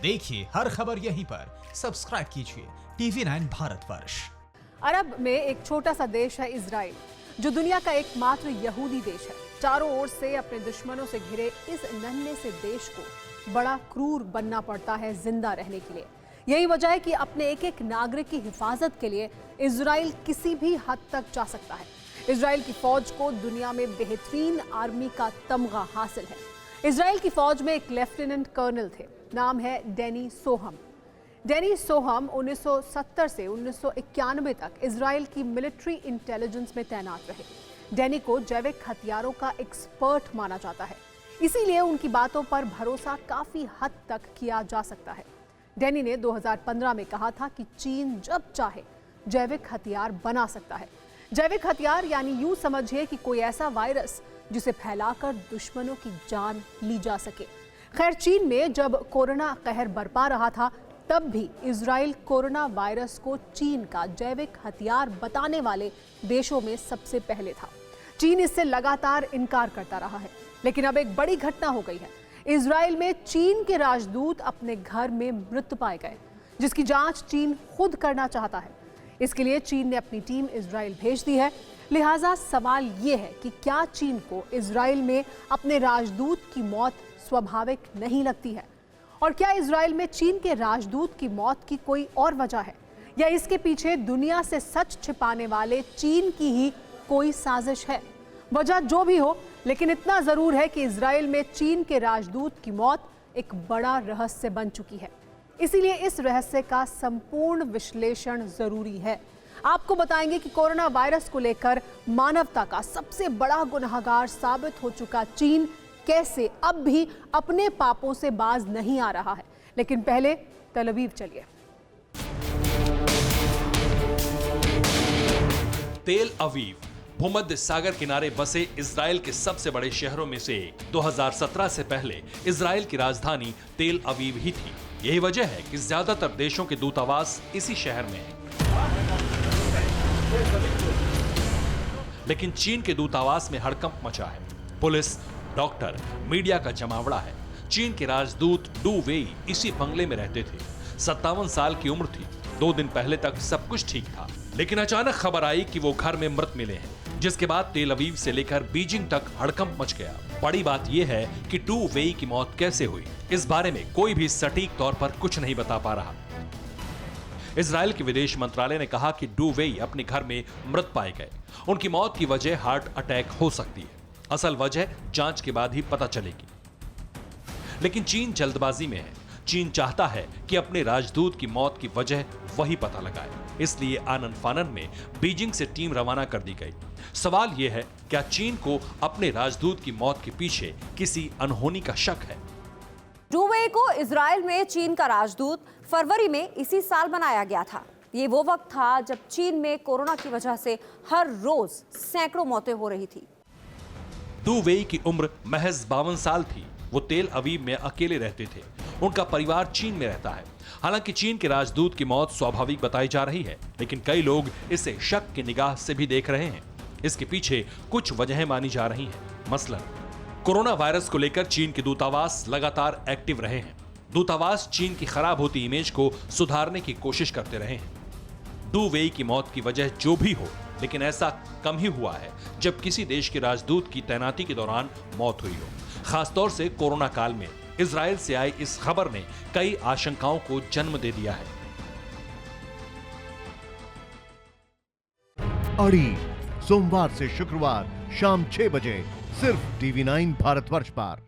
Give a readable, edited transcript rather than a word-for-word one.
देखिए हर खबर यहीं पर। सब्सक्राइब कीजिए TV9 भारतवर्ष। अरब में एक छोटा सा देश है इजराइल, जो दुनिया का एकमात्र यहूदी देश है। चारों ओर से अपने दुश्मनों से घिरे इस नन्हे से देश को बड़ा क्रूर बनना पड़ता है जिंदा रहने के लिए। यही वजह है कि अपने एक एक नागरिक की हिफाजत के लिए इजराइल किसी भी हद तक जा सकता है। इजराइल की फौज को दुनिया में बेहतरीन आर्मी का तमगा हासिल है। इजराइल की फौज में एक लेफ्टिनेंट कर्नल थे, नाम है डैनी सोहम। डैनी सोहम 1970 से 1991 तक इजराइल की मिलिट्री इंटेलिजेंस में तैनात रहे। डैनी को जैविक हथियारों का एक्सपर्ट माना जाता है, इसीलिए उनकी बातों पर भरोसा काफी हद तक किया जा सकता है। डैनी ने 2015 में कहा था कि चीन जब चाहे जैविक हथियार बना सकता है। जैविक हथियार यानी यूं समझिए कि कोई ऐसा वायरस जिसे फैलाकर दुश्मनों की जान ली जा सके। खैर, चीन में जब कोरोना कहर बरपा रहा था, तब भी इजराइल कोरोना वायरस को चीन का जैविक हथियार बताने वाले देशों में सबसे पहले था। चीन इससे लगातार इनकार करता रहा है, लेकिन अब एक बड़ी घटना हो गई है। इजराइल में चीन के राजदूत अपने घर में मृत पाए गए, जिसकी जांच चीन खुद करना चाहता है। इसके लिए चीन ने अपनी टीम इजराइल भेज दी है। लिहाजा सवाल ये है कि क्या चीन को इजराइल में अपने राजदूत की मौत स्वाभाविक नहीं लगती है? और क्या इजराइल में चीन के राजदूत की मौत की कोई और वजह है, या इसके पीछे दुनिया से सच छिपाने वाले चीन की ही कोई साजिश है? वजह जो भी हो, लेकिन इतना जरूर है कि इजराइल में चीन के राजदूत की मौत एक बड़ा रहस्य बन चुकी है। इसीलिए इस रहस्य का संपूर्ण विश्लेषण जरूरी है। आपको बताएंगे कि कोरोना वायरस को लेकर मानवता का सबसे बड़ा गुनहगार साबित हो चुका चीन कैसे अब भी अपने पापों से बाज नहीं आ रहा है। लेकिन पहले तल अवीव चलिए। तेल अवीव भूमध्य सागर किनारे बसे इजराइल के सबसे बड़े शहरों में से एक। 2017 से पहले इजराइल की राजधानी तेल अवीव ही थी। यही वजह है कि ज्यादातर देशों के दूतावास इसी शहर में है। लेकिन चीन के दूतावास में हड़कंप मचा है। पुलिस, डॉक्टर, मीडिया का जमावड़ा है। चीन के राजदूत डू वेई इसी बंगले में रहते थे। 57 साल की उम्र थी। 2 दिन पहले तक सब कुछ ठीक था, लेकिन अचानक खबर आई कि वो घर में मृत मिले हैं, जिसके बाद तेल अवीव से लेकर बीजिंग तक हड़कंप मच गया। बड़ी बात यह है कि डू वेई की मौत कैसे हुई, इस बारे में कोई भी सटीक तौर पर कुछ नहीं बता पा रहा। इजराइल के विदेश मंत्रालय ने कहा कि डू वेई अपने घर में मृत पाए गए। उनकी मौत की वजह हार्ट अटैक हो सकती है। असल वजह जांच के बाद ही पता चलेगी। लेकिन चीन जल्दबाजी में है। चीन चाहता है कि अपने राजदूत की मौत की वजह वही पता लगाए। इसलिए आनन फानन में बीजिंग से टीम रवाना कर दी गई। सवाल यह है, क्या चीन को अपने राजदूत की मौत के पीछे किसी अनहोनी का शक है? डू वेई को इजराइल में चीन का राजदूत फरवरी में इसी साल बनाया गया था। ये वो वक्त था जब चीन में कोरोना की वजह से हर रोज सैकड़ों मौतें हो रही थी। डू वेई की उम्र महज 52 साल थी। वो तेल अवीव में अकेले रहते थे। उनका परिवार चीन में रहता है। हालांकि चीन के राजदूत की मौत स्वाभाविक बताई जा रही है, लेकिन कई लोग इसे शक की निगाह से भी देख रहे हैं। इसके पीछे कुछ वजहें मानी जा रही हैं। मसलन कोरोना वायरस को लेकर चीन के दूतावास लगातार एक्टिव रहे हैं। दूतावास चीन की खराब होती इमेज को सुधारने की कोशिश करते रहे हैं। डू वेई की मौत की वजह जो भी हो, लेकिन ऐसा कम ही हुआ है जब किसी देश के राजदूत की तैनाती के दौरान मौत हुई हो। खासतौर से कोरोना काल में इजराइल से आई इस खबर ने कई आशंकाओं को जन्म दे दिया है। अड़ी सोमवार से शुक्रवार शाम 6 बजे सिर्फ TV9 भारतवर्ष पर।